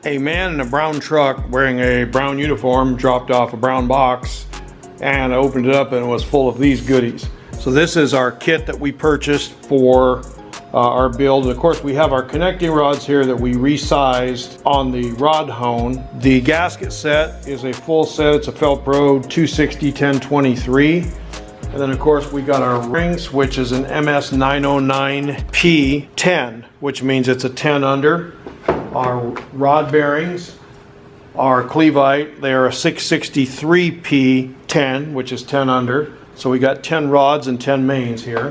A man in a brown truck wearing a brown uniform dropped off a brown box, and I opened it up and it was full of these goodies. So this is our kit that we purchased for our build. And of course we have our connecting rods here that we resized on the rod hone. The gasket set is a full set. It's a Felpro 260-1023. And then of course we got our rings, which is an MS 909P10, which means it's a 10 under. Our rod bearings are Cleveite. They are a 663P10, which is 10 under. So we got 10 rods and 10 mains here.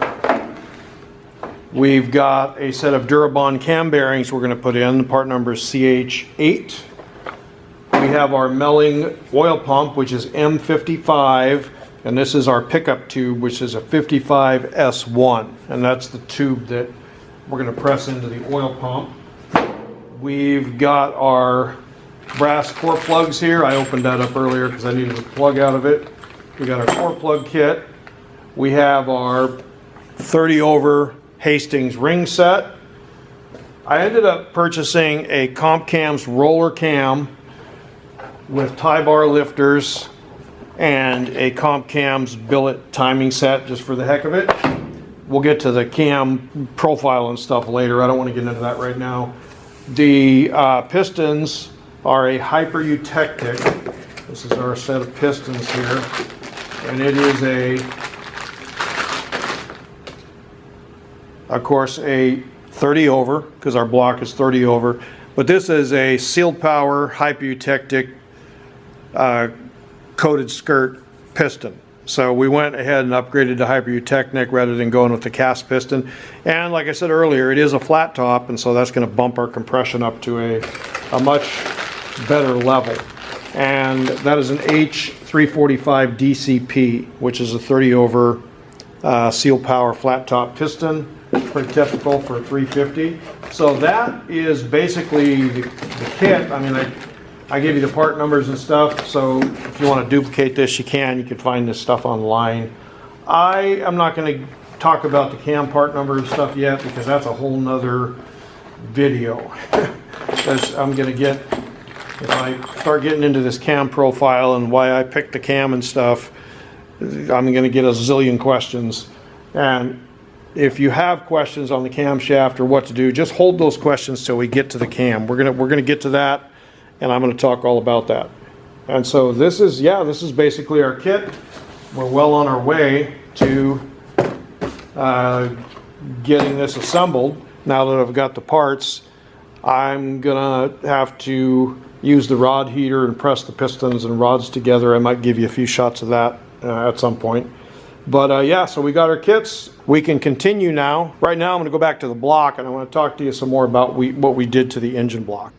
We've got a set of Durabond cam bearings we're going to put in. The part number is CH8. We have our Melling oil pump, which is M55. And this is our pickup tube, which is a 55S1. And that's the tube that we're going to press into the oil pump. We've got our brass core plugs here. I opened that up earlier because I needed a plug out of it. We got our core plug kit. We have our 30 over Hastings ring set. I ended up purchasing a Camshaft roller cam with tie bar lifters and a Camshaft billet timing set just for the heck of it. We'll get to the cam profile and stuff later. I don't want to get into that right now. The pistons are a Hyper Eutectic. This is our set of pistons here, and it is of course a 30 over, because our block is 30 over, but this is a sealed power Hyper Eutectic coated skirt piston. So we went ahead and upgraded to Hyper Eutectic rather than going with the cast piston. And like I said earlier, it is a flat top, and so that's going to bump our compression up to a much better level. And that is an H345 DCP, which is a 30 over seal power flat top piston. Pretty typical for a 350. So that is basically the kit. I mean, I give you the part numbers and stuff, so if you want to duplicate this, you can. You can find this stuff online. I am not going to talk about the cam part number and stuff yet, because that's a whole nother video. I'm going to get, if I start getting into this cam profile and why I picked the cam and stuff, I'm going to get a zillion questions. And if you have questions on the camshaft or what to do, just hold those questions till we get to the cam. We're gonna get to that, and I'm going to talk all about that. And so this is basically our kit. We're well on our way to getting this assembled. Now that I've got the parts, I'm gonna have to use the rod heater and press the pistons and rods together. I might give you a few shots of that at some point. But yeah, so we got our kits. We can continue now. Right now I'm going to go back to the block, and I want to talk to you some more about what we did to the engine block.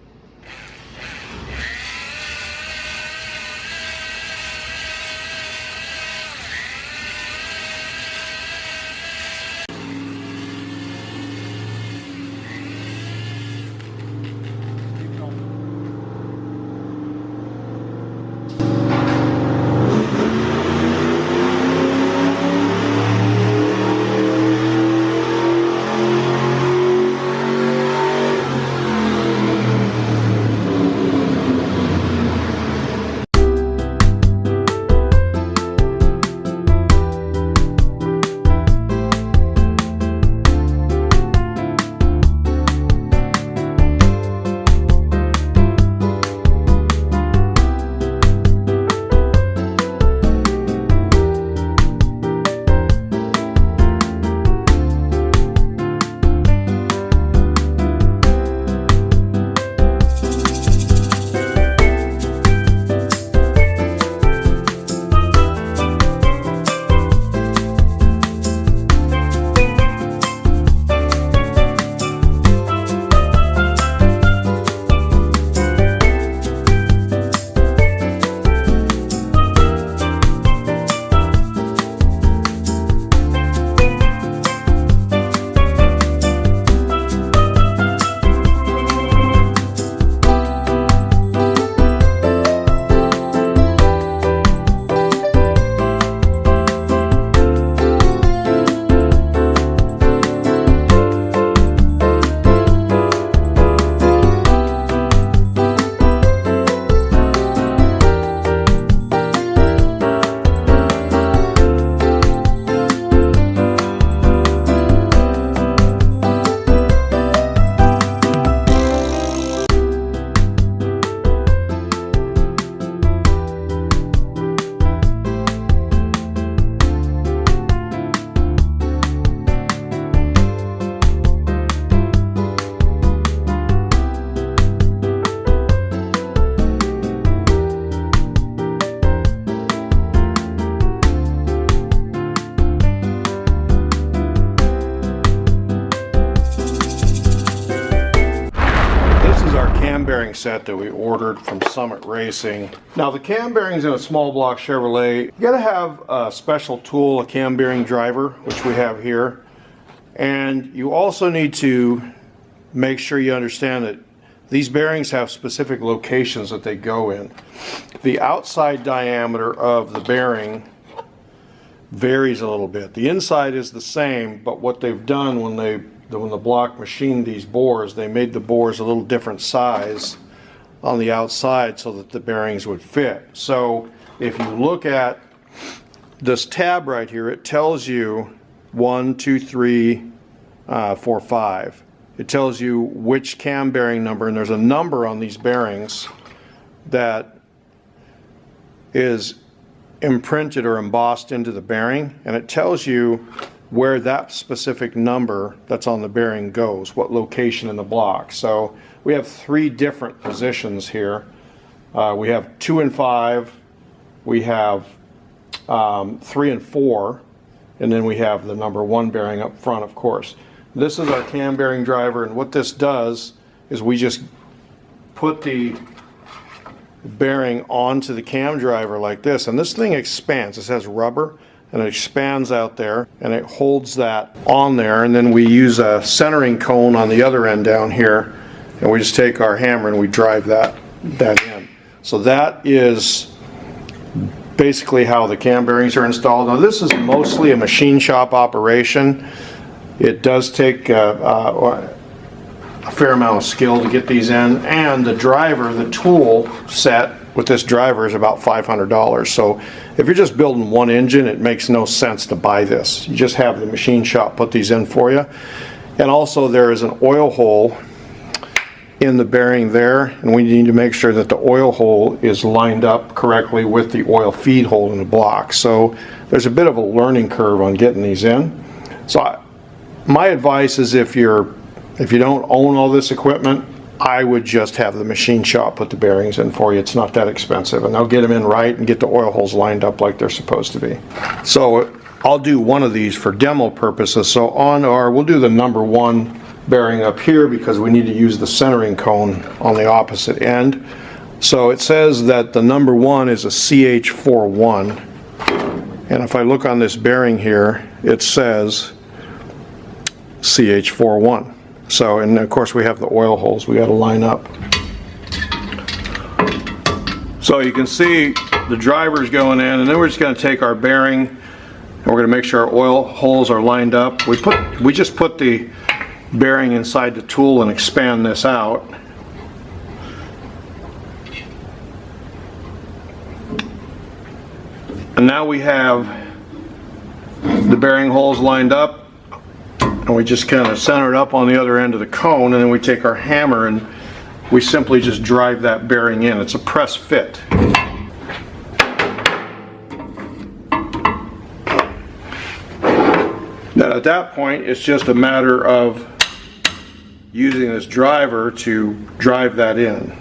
bearing set that we ordered from Summit Racing. Now the cam bearings in a small block Chevrolet, you gotta have a special tool, a cam bearing driver, which we have here. And you also need to make sure you understand that these bearings have specific locations that they go in. The outside diameter of the bearing varies a little bit. The inside is the same, but what they've done when the block machined these bores, they made the bores a little different size on the outside so that the bearings would fit. So if you look at this tab right here, it tells you 1, 2, 3, 4, 5. It tells you which cam bearing number, and there's a number on these bearings that is imprinted or embossed into the bearing, and it tells you where that specific number that's on the bearing goes, what location in the block. So we have 3 different positions here. We have 2 and 5, we have 3 and 4, and then we have the number 1 bearing up front, of course. This is our cam bearing driver, and what this does is we just put the bearing onto the cam driver like this, and this thing expands. It has rubber and it expands out there and it holds that on there, and then we use a centering cone on the other end down here, and we just take our hammer and we drive that in. So that is basically how the cam bearings are installed. Now this is mostly a machine shop operation. It does take a fair amount of skill to get these in, and the driver, the tool set with this driver is about $500. So if you're just building one engine, it makes no sense to buy this. You just have the machine shop put these in for you. And also there is an oil hole in the bearing there, and we need to make sure that the oil hole is lined up correctly with the oil feed hole in the block. So there's a bit of a learning curve on getting these in. So my advice is if you don't own all this equipment, I would just have the machine shop put the bearings in for you. It's not that expensive, and they'll get them in right and get the oil holes lined up like they're supposed to be. So I'll do one of these for demo purposes. So we'll do the number 1 bearing up here because we need to use the centering cone on the opposite end. So it says that the number 1 is a CH41, and if I look on this bearing here, it says CH41. So, and of course we have the oil holes we got to line up. So you can see the driver's going in, and then we're just going to take our bearing and we're going to make sure our oil holes are lined up. We just put the bearing inside the tool and expand this out. And now we have the bearing holes lined up, and we just kind of center it up on the other end of the cone, and then we take our hammer and we simply just drive that bearing in. It's a press fit. Now at that point it's just a matter of using this driver to drive that in.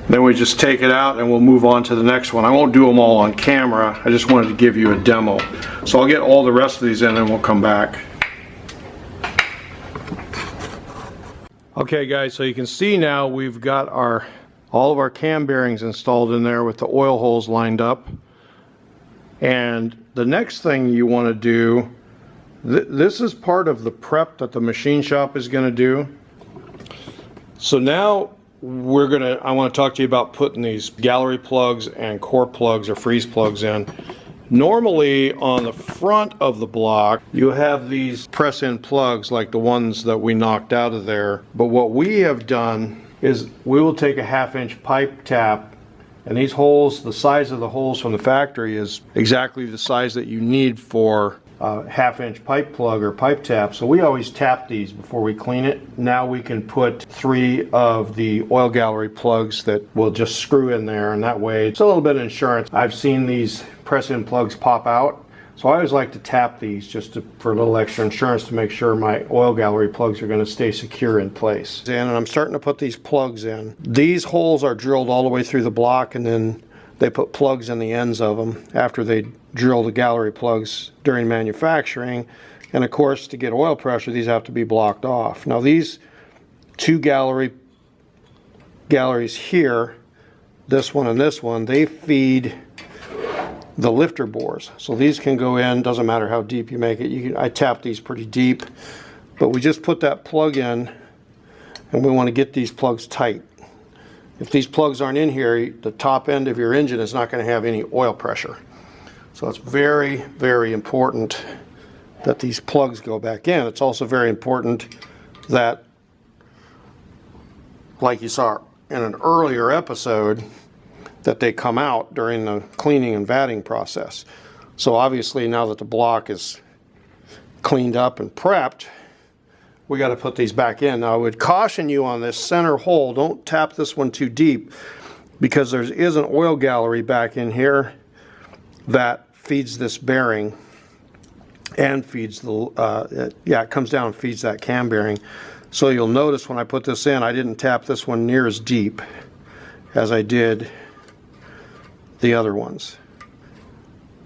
Then we just take it out and we'll move on to the next one. I won't do them all on camera. I just wanted to give you a demo. So I'll get all the rest of these in and we'll come back. Okay guys, so you can see now we've got all of our cam bearings installed in there with the oil holes lined up. And the next thing you want to do, this is part of the prep that the machine shop is going to do. So now I want to talk to you about putting these gallery plugs and core plugs or freeze plugs in. Normally on the front of the block you have these press-in plugs like the ones that we knocked out of there, but what we have done is we will take a 1/2-inch pipe tap, and these holes, the size of the holes from the factory is exactly the size that you need for a 1/2-inch pipe plug or pipe tap. So we always tap these before we clean it. Now we can put 3 of the oil gallery plugs that will just screw in there, and that way it's a little bit of insurance. I've seen these press-in plugs pop out, So I always like to tap these just for a little extra insurance to make sure my oil gallery plugs are going to stay secure in place. And I'm starting to put these plugs in. These holes are drilled all the way through the block, and then they put plugs in the ends of them after they drill the gallery plugs during manufacturing. And of course, to get oil pressure, these have to be blocked off. Now these two galleries here, this one and this one, they feed the lifter bores. So these can go in, doesn't matter how deep you make it. I tap these pretty deep, but we just put that plug in and we want to get these plugs tight. If these plugs aren't in here, the top end of your engine is not going to have any oil pressure. So it's very, very important that these plugs go back in. It's also very important that, like you saw in an earlier episode, that they come out during the cleaning and vatting process. So obviously now that the block is cleaned up and prepped, we got to put these back in. Now I would caution you on this center hole, don't tap this one too deep, because there is an oil gallery back in here that feeds this bearing and feeds the, it comes down and feeds that cam bearing. So you'll notice when I put this in, I didn't tap this one near as deep as I did the other ones.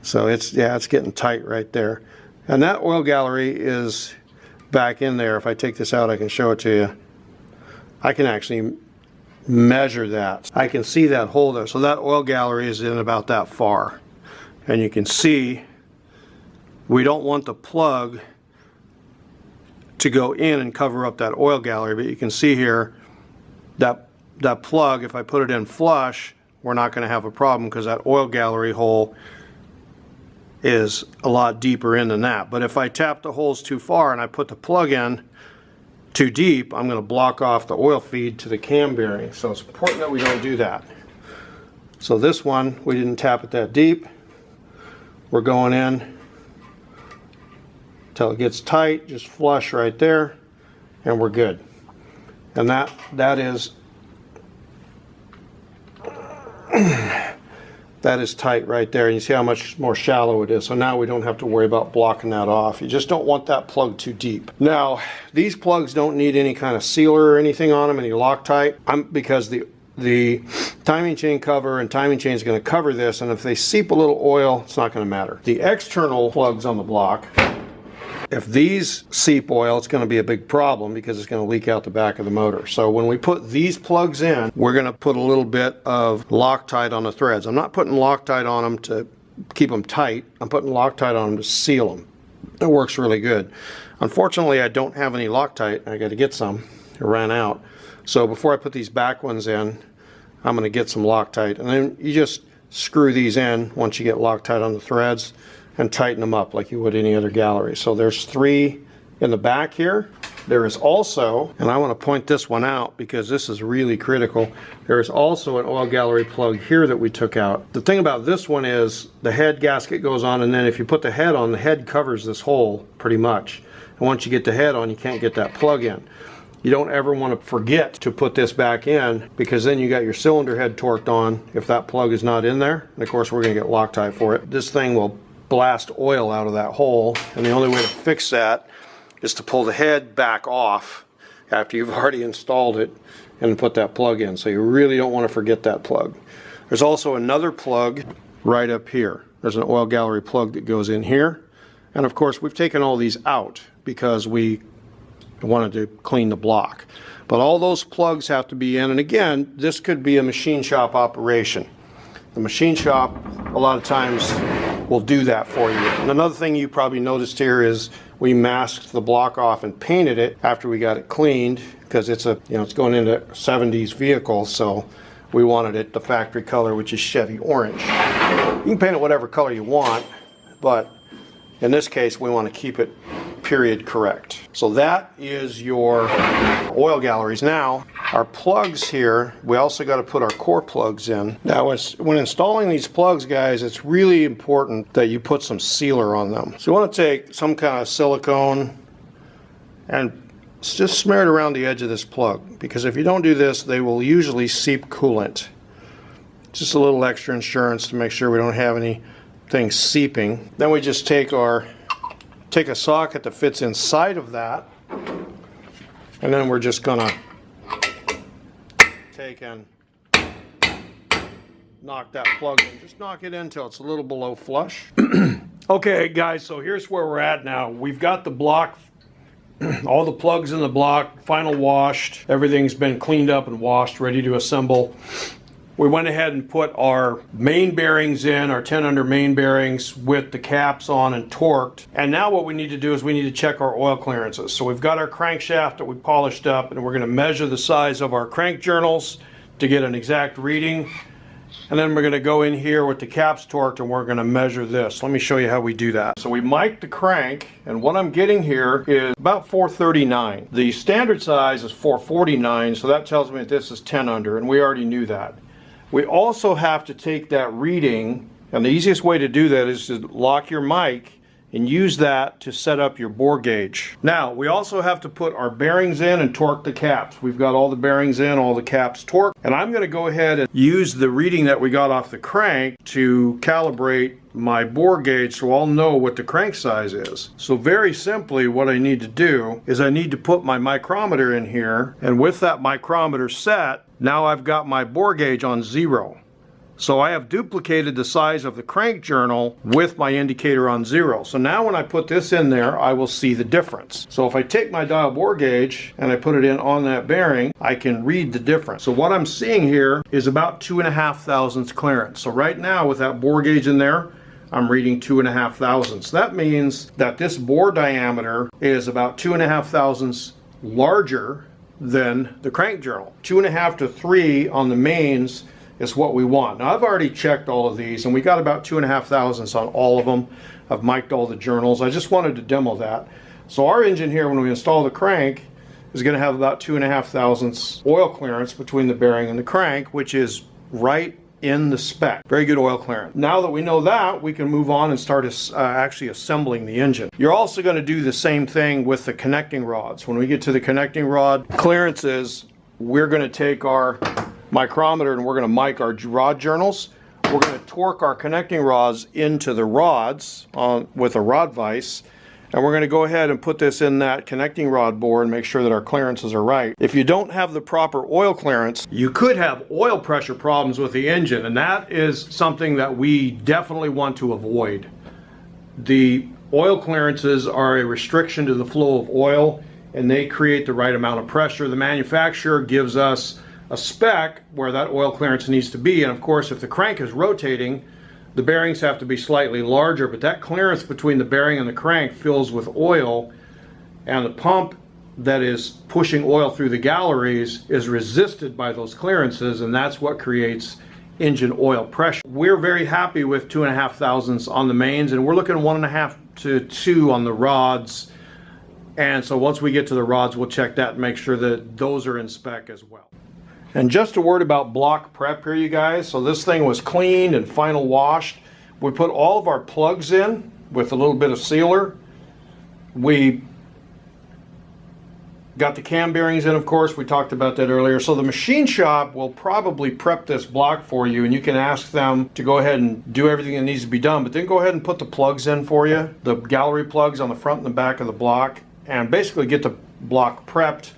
So it's getting tight right there. And that oil gallery is back in there. If I take this out, I can show it to you. I can actually measure that. I can see that hole there. So that oil gallery is in about that far. And you can see we don't want the plug to go in and cover up that oil gallery, but you can see here that plug, if I put it in flush, we're not going to have a problem because that oil gallery hole is a lot deeper in than that. But if I tap the holes too far and I put the plug in too deep, I'm going to block off the oil feed to the cam bearing. So it's important that we don't do that. So this one, we didn't tap it that deep. We're going in until it gets tight, just flush right there, and we're good. And that is that is tight right there, and you see how much more shallow it is. So now we don't have to worry about blocking that off. You just don't want that plug too deep. Now these plugs don't need any kind of sealer or anything on them, any Loctite, because the timing chain cover and timing chain is going to cover this, and if they seep a little oil, it's not going to matter. The external plugs on the block, if these seep oil, it's going to be a big problem because it's going to leak out the back of the motor. So when we put these plugs in, we're going to put a little bit of Loctite on the threads. I'm not putting Loctite on them to keep them tight. I'm putting Loctite on them to seal them. It works really good. Unfortunately, I don't have any Loctite. I got to get some. It ran out. So before I put these back ones in, I'm going to get some Loctite. And then you just screw these in once you get Loctite on the threads and tighten them up like you would any other gallery. So there's 3 in the back here. There is also, and I want to point this one out because this is really critical, there is also an oil gallery plug here that we took out. The thing about this one is the head gasket goes on, and then if you put the head on, the head covers this hole pretty much. And once you get the head on, you can't get that plug in. You don't ever want to forget to put this back in, because then you got your cylinder head torqued on if that plug is not in there. And of course we're going to get Loctite for it. This thing will blast oil out of that hole, and the only way to fix that is to pull the head back off after you've already installed it and put that plug in. So you really don't want to forget that plug. There's also another plug right up here. There's an oil gallery plug that goes in here, and of course we've taken all these out because we wanted to clean the block. But all those plugs have to be in, and again, this could be a machine shop operation. The machine shop a lot of times will do that for you. And another thing you probably noticed here is we masked the block off and painted it after we got it cleaned, because it's it's going into a 70s vehicle, so we wanted it the factory color, which is Chevy orange. You can paint it whatever color you want, but in this case we want to keep it period correct. So that is your oil galleries. Now our plugs here, we also got to put our core plugs in. Now when installing these plugs, guys, it's really important that you put some sealer on them. So you want to take some kind of silicone and just smear it around the edge of this plug, because if you don't do this, they will usually seep coolant. Just a little extra insurance to make sure we don't have any thing seeping. Then we just take a socket that fits inside of that, and then we're just gonna take and knock that plug in. Just knock it in until it's a little below flush. Okay guys, so here's where we're at now. We've got the block, all the plugs in the block, final washed. Everything's been cleaned up and washed, ready to assemble. We went ahead and put our main bearings in, our 10 under main bearings with the caps on and torqued. And now what we need to do is we need to check our oil clearances. So we've got our crankshaft that we polished up, and we're going to measure the size of our crank journals to get an exact reading. And then we're going to go in here with the caps torqued and we're going to measure this. Let me show you how we do that. So we mic the crank, and what I'm getting here is about 439. The standard size is 449, so that tells me that this is 10 under, and we already knew that. We also have to take that reading, and the easiest way to do that is to lock your mic and use that to set up your bore gauge. Now, we also have to put our bearings in and torque the caps. We've got all the bearings in, all the caps torqued, and I'm going to go ahead and use the reading that we got off the crank to calibrate my bore gauge so I'll know what the crank size is. So very simply, what I need to do is I need to put my micrometer in here, and with that micrometer set, now I've got my bore gauge on 0. So I have duplicated the size of the crank journal with my indicator on 0. So now when I put this in there, I will see the difference. So if I take my dial bore gauge and I put it in on that bearing, I can read the difference. So what I'm seeing here is about 2.5 thousandths clearance. So right now with that bore gauge in there, I'm reading 2.5 thousandths. That means that this bore diameter is about 2.5 thousandths larger than the crank journal. 2.5 to 3 on the mains is what we want. Now I've already checked all of these, and we got about 2.5 thousandths on all of them. I've mic'd all the journals. I just wanted to demo that. So our engine here, when we install the crank, is going to have about 2.5 thousandths oil clearance between the bearing and the crank, which is right in the spec. Very good oil clearance. Now that we know that, we can move on and start actually assembling the engine. You're also going to do the same thing with the connecting rods. When we get to the connecting rod clearances, we're going to take our micrometer and we're going to mic our rod journals. We're going to torque our connecting rods into the rods with a rod vise, and we're going to go ahead and put this in that connecting rod bore and make sure that our clearances are right. If you don't have the proper oil clearance, you could have oil pressure problems with the engine, and that is something that we definitely want to avoid. The oil clearances are a restriction to the flow of oil, and they create the right amount of pressure. The manufacturer gives us a spec where that oil clearance needs to be, and of course if the crank is rotating, the bearings have to be slightly larger, but that clearance between the bearing and the crank fills with oil, and the pump that is pushing oil through the galleries is resisted by those clearances, and that's what creates engine oil pressure. We're very happy with 2.5 thousandths on the mains, and we're looking at 1.5 to 2 on the rods. And so once we get to the rods, we'll check that and make sure that those are in spec as well. And just a word about block prep here, you guys. So this thing was cleaned and final washed. We put all of our plugs in with a little bit of sealer. We got the cam bearings in, of course. We talked about that earlier. So the machine shop will probably prep this block for you, and you can ask them to go ahead and do everything that needs to be done, but then go ahead and put the plugs in for you, the gallery plugs on the front and the back of the block, and basically get the block prepped,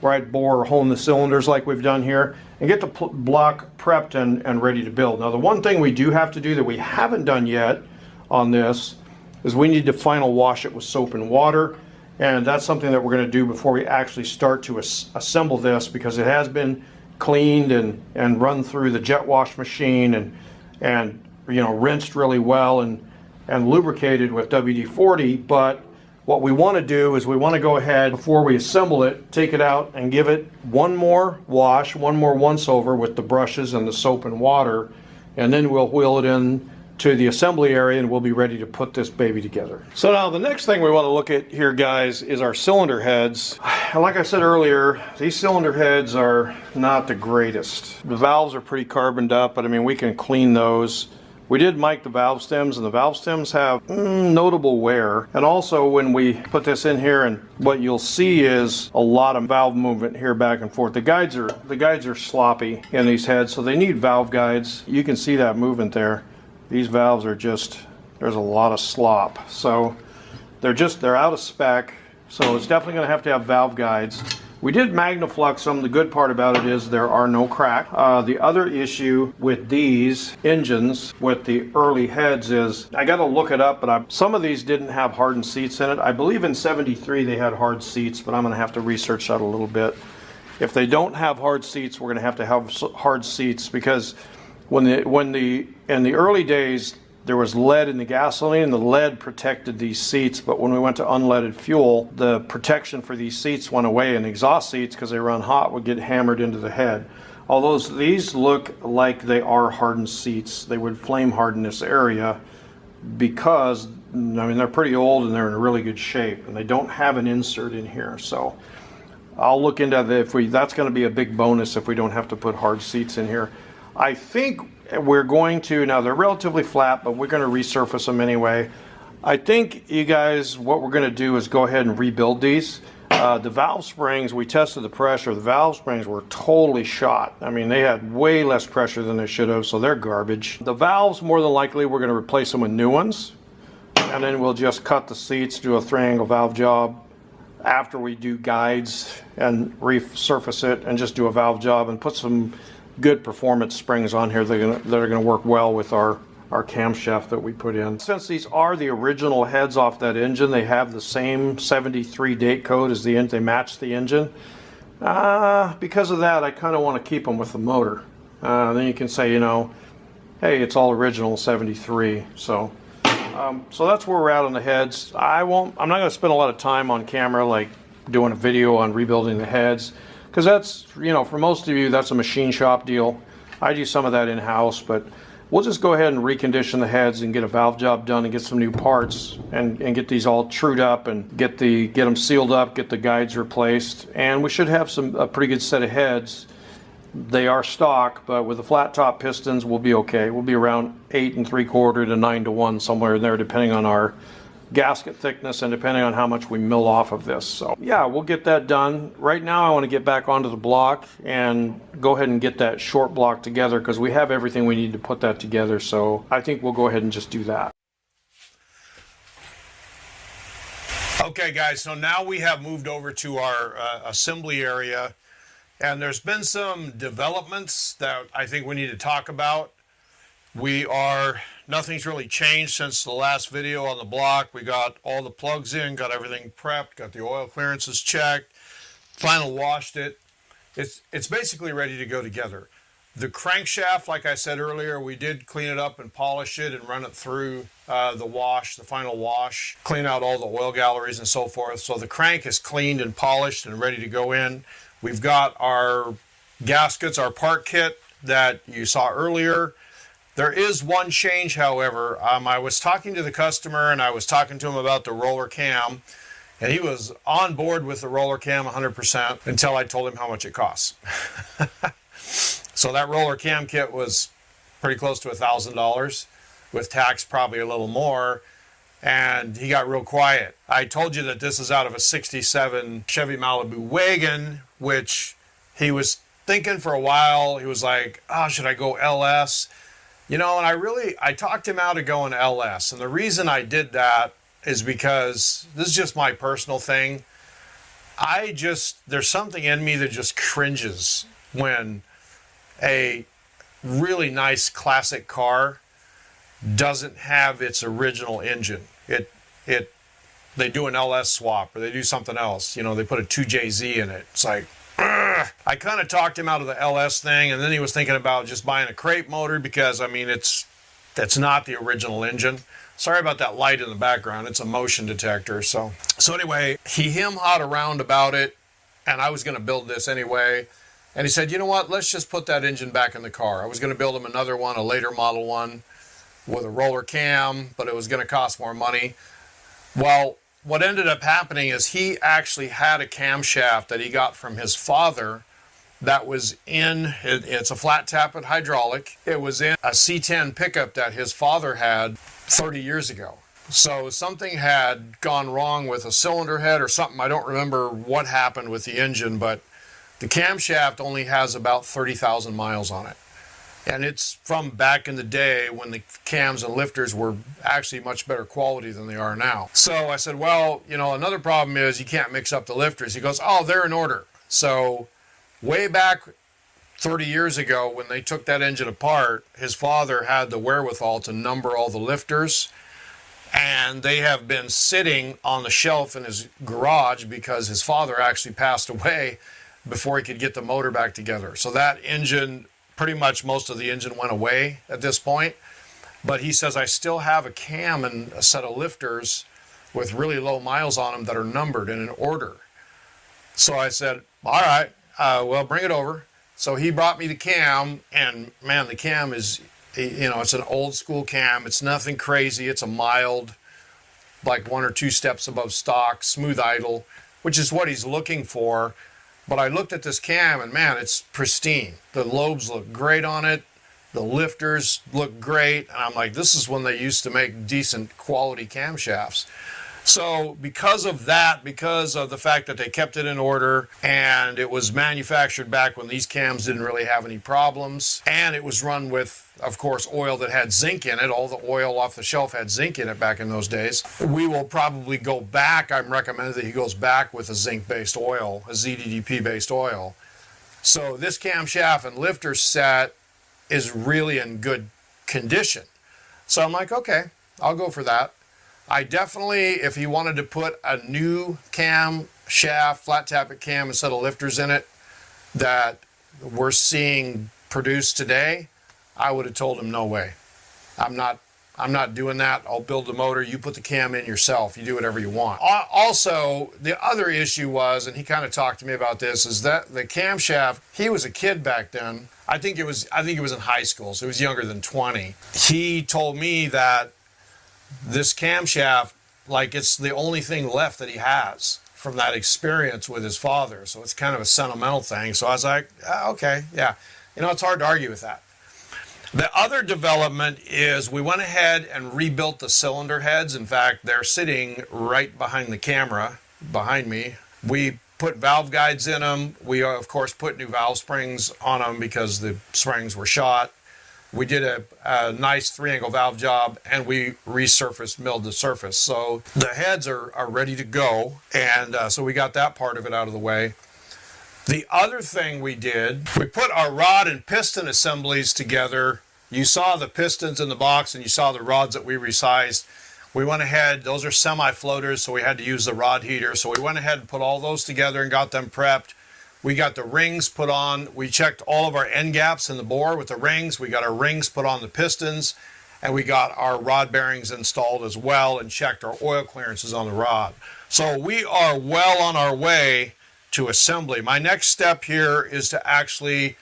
right bore or hole in the cylinders like we've done here, and get the block prepped and ready to build. Now the one thing we do have to do that we haven't done yet on this is we need to final wash it with soap and water, and that's something that we're going to do before we actually start to assemble this, because it has been cleaned and run through the jet wash machine and you know, rinsed really well and lubricated with WD-40, but what we want to do is we want to go ahead, before we assemble it, take it out and give it one more wash, one more once over with the brushes and the soap and water, and then we'll wheel it in to the assembly area and we'll be ready to put this baby together. So now the next thing we want to look at here, guys, is our cylinder heads. And like I said earlier, these cylinder heads are not the greatest. The valves are pretty carboned up, but I mean, we can clean those. We did mic the valve stems, and the valve stems have notable wear. And also when we put this in here, and what you'll see is a lot of valve movement here back and forth. The guides are sloppy in these heads, so they need valve guides. You can see that movement there. These valves are just there's a lot of slop. So they're out of spec. So it's definitely going to have valve guides. We did Magnaflux them. The good part about it is there are no cracks. The other issue with these engines, with the early heads, is I got to look it up, but some of these didn't have hardened seats in it. I believe in 73 they had hard seats, but I'm going to have to research that a little bit. If they don't have hard seats, we're going to have hard seats, because in the early days, there was lead in the gasoline, and the lead protected these seats, but when we went to unleaded fuel, the protection for these seats went away, and exhaust seats, because they run hot, would get hammered into the head. Although these look like they are hardened seats, they would flame harden this area, because, I mean, they're pretty old and they're in really good shape, and they don't have an insert in here. So I'll look into that. That's going to be a big bonus if we don't have to put hard seats in here. I think we're going to, now they're relatively flat, but we're going to resurface them anyway. I think, you guys, what we're going to do is go ahead and rebuild these. The valve springs, we tested the pressure. The valve springs were totally shot. I mean, they had way less pressure than they should have, so they're garbage. The valves, more than likely, we're going to replace them with new ones. And then we'll just cut the seats, do a 3-angle valve job after we do guides and resurface it, and just do a valve job and put some good performance springs on here that are going to work well with our camshaft that we put in. Since these are the original heads off that engine, they have the same 73 date code as the engine. They match the engine. Because of that, I kind of want to keep them with the motor. Then you can say, you know, hey, it's all original 73. So that's where we're at on the heads. I'm not going to spend a lot of time on camera, like doing a video on rebuilding the heads, because that's, you know, for most of you, that's a machine shop deal. I do some of that in-house, but we'll just go ahead and recondition the heads and get a valve job done and get some new parts and get these all trued up and get them sealed up, get the guides replaced, and we should have a pretty good set of heads. They are stock, but with the flat top pistons, we'll be okay. We'll be around 8 3/4 to 9 to 1, somewhere in there, depending on our gasket thickness and depending on how much we mill off of this. So yeah, we'll get that done. Right now I want to get back onto the block and go ahead and get that short block together, because we have everything we need to put that together. So I think we'll go ahead and just do that. Okay guys, so now we have moved over to our assembly area, and there's been some developments that I think we need to talk about. Nothing's really changed since the last video on the block. We got all the plugs in, got everything prepped, got the oil clearances checked, final washed it. It's basically ready to go together. The crankshaft, like I said earlier, we did clean it up and polish it and run it through the final wash, clean out all the oil galleries and so forth. So the crank is cleaned and polished and ready to go in. We've got our gaskets, our part kit that you saw earlier. There is one change, however. I was talking to the customer and I was talking to him about the roller cam, and he was on board with the roller cam 100% until I told him how much it costs. So that roller cam kit was pretty close to $1,000, with tax probably a little more, and he got real quiet. I told you that this is out of a 67 Chevy Malibu Wagon, which he was thinking for a while. He was like, oh, should I go LS? You know, and I talked him out of going LS. And the reason I did that is because this is just my personal thing. There's something in me that just cringes when a really nice classic car doesn't have its original engine. They do an LS swap, or they do something else. You know, they put a 2JZ in it. It's like, ugh. I kind of talked him out of the LS thing, and then he was thinking about just buying a crate motor, because I mean that's not the original engine. Sorry about that light in the background. It's a motion detector. So anyway, he hemmed around about it, and I was going to build this anyway. And he said, you know what, let's just put that engine back in the car. I was going to build him another one, a later model one with a roller cam, but it was going to cost more money. Well, what ended up happening is he actually had a camshaft that he got from his father that was it's a flat tappet hydraulic. It was in a C10 pickup that his father had 30 years ago. So something had gone wrong with a cylinder head or something. I don't remember what happened with the engine, but the camshaft only has about 30,000 miles on it. And it's from back in the day when the cams and lifters were actually much better quality than they are now. So I said, well, another problem is you can't mix up the lifters. He goes, oh, they're in order. So way back 30 years ago when they took that engine apart, his father had the wherewithal to number all the lifters. And they have been sitting on the shelf in his garage because his father actually passed away before he could get the motor back together. So that engine, pretty much most of the engine went away at this point. But he says, I still have a cam and a set of lifters with really low miles on them that are numbered and in order. So I said, all right, well, bring it over. So he brought me the cam, and man, the cam is, it's an old school cam. It's nothing crazy. It's a mild, like 1 or 2 steps above stock, smooth idle, which is what he's looking for. But I looked at this cam and man, it's pristine. The lobes look great on it. The lifters look great. And I'm like, this is when they used to make decent quality camshafts. So because of that, because of the fact that they kept it in order and it was manufactured back when these cams didn't really have any problems, and it was run with, of course, oil that had zinc in it. All the oil off the shelf had zinc in it back in those days. We will probably go back. I'm recommending that he goes back with a zinc-based oil, a ZDDP-based oil. So this camshaft and lifter set is really in good condition. So I'm like, okay, I'll go for that. I definitely, if he wanted to put a new cam shaft, flat tappet cam instead of lifters in it that we're seeing produced today, I would have told him no way. I'm not doing that. I'll build the motor. You put the cam in yourself. You do whatever you want. Also, the other issue was, and he kind of talked to me about this, is that the camshaft, he was a kid back then. I think it was in high school, so he was younger than 20. He told me that this camshaft, like, it's the only thing left that he has from that experience with his father. So it's kind of a sentimental thing. So I was like, okay, yeah. It's hard to argue with that. The other development is we went ahead and rebuilt the cylinder heads. In fact, they're sitting right behind the camera, behind me. We put valve guides in them. We, of course, put new valve springs on them because the springs were shot. We did a nice 3-angle valve job, and we resurfaced, milled the surface. So the heads are ready to go, and so we got that part of it out of the way. The other thing we did, we put our rod and piston assemblies together. You saw the pistons in the box, and you saw the rods that we resized. We went ahead, those are semi-floaters, so we had to use the rod heater. So we went ahead and put all those together and got them prepped. We got the rings put on. We checked all of our end gaps in the bore with the rings. We got our rings put on the pistons, and we got our rod bearings installed as well and checked our oil clearances on the rod. So we are well on our way to assembly. My next step here is to actually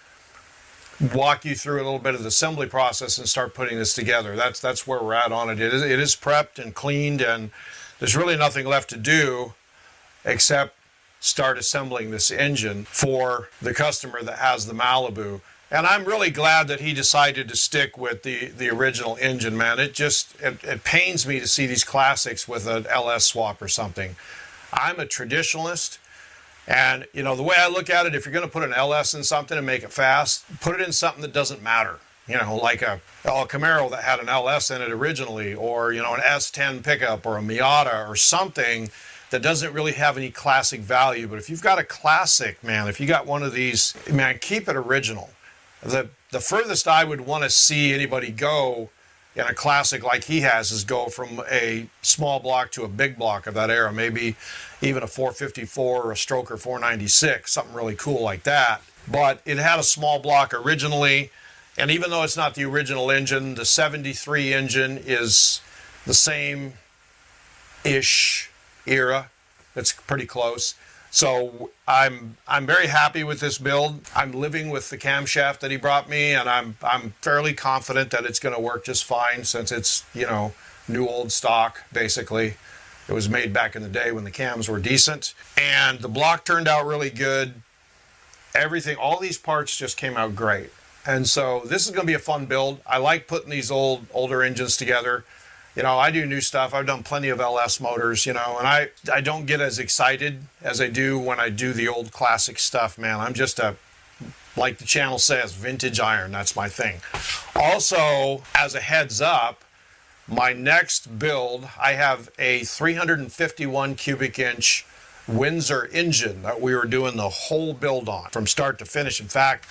walk you through a little bit of the assembly process and start putting this together. That's where we're at on it. It is prepped and cleaned, and there's really nothing left to do except start assembling this engine for the customer that has the Malibu. And I'm really glad that he decided to stick with the original engine, man. It pains me to see these classics with an LS swap or something. I'm a traditionalist, and the way I look at it, if you're going to put an LS in something and make it fast, put it in something that doesn't matter. Like a Camaro that had an LS in it originally, or an S10 pickup or a Miata or something that doesn't really have any classic value. But if you've got a classic, man, if you got one of these, man, keep it original. The furthest I would want to see anybody go in a classic like he has is go from a small block to a big block of that era, maybe even a 454 or a Stroker 496, something really cool like that. But it had a small block originally, and even though it's not the original engine, the 73 engine is the same-ish era. It's pretty close. So I'm very happy with this build. I'm living with the camshaft that he brought me, and I'm fairly confident that it's going to work just fine since it's, new old stock, basically. It was made back in the day when the cams were decent. And the block turned out really good. Everything, all these parts just came out great. And so this is going to be a fun build. I like putting these older engines together. I do new stuff. I've done plenty of LS motors, and I don't get as excited as I do when I do the old classic stuff, man. I'm just a like the channel says, vintage iron. That's my thing. Also, as a heads up, my next build, I have a 351 cubic inch Windsor engine that we were doing the whole build on from start to finish. In fact,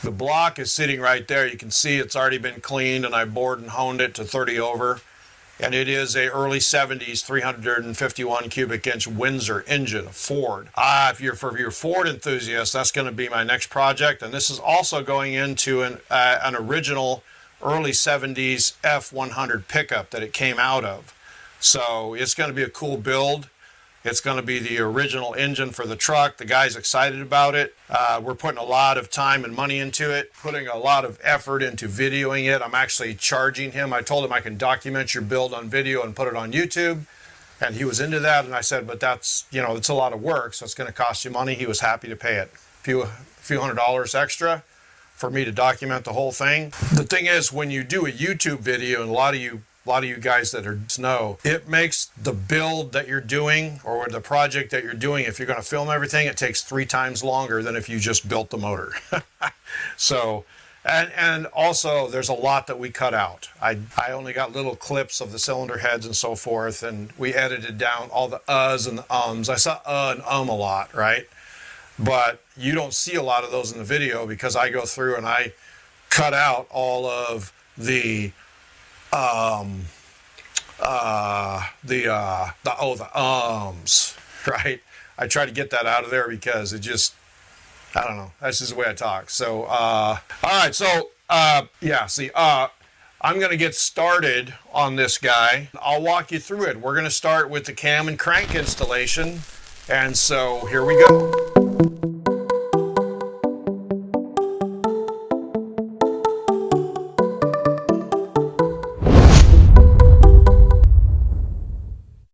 the block is sitting right there. You can see it's already been cleaned, and I bored and honed it to 30 over. And it is a early 70s 351 cubic inch Windsor engine, a Ford. For your Ford enthusiasts, that's going to be my next project. And this is also going into an original early 70s F100 pickup that it came out of. So it's going to be a cool build. It's going to be the original engine for the truck. The guy's excited about it. We're putting a lot of time and money into it, putting a lot of effort into videoing it. I'm actually charging him. I told him I can document your build on video and put it on YouTube. And he was into that. And I said, but that's, it's a lot of work, so it's going to cost you money. He was happy to pay it. A few $100 extra for me to document the whole thing. The thing is, when you do a YouTube video, and a lot of you guys that know, it makes the build that you're doing or the project that you're doing, if you're going to film everything, it takes 3 times longer than if you just built the motor. So, and also there's a lot that we cut out. I only got little clips of the cylinder heads and so forth, and we edited down all the uhs and the ums. I saw and a lot, right? But you don't see a lot of those in the video because I go through and I cut out all of the ums, right? I try to get that out of there because it just, I don't know, that's just the way I talk. So, all right, so, yeah, see, I'm going to get started on this guy. I'll walk you through it. We're going to start with the cam and crank installation. And so here we go.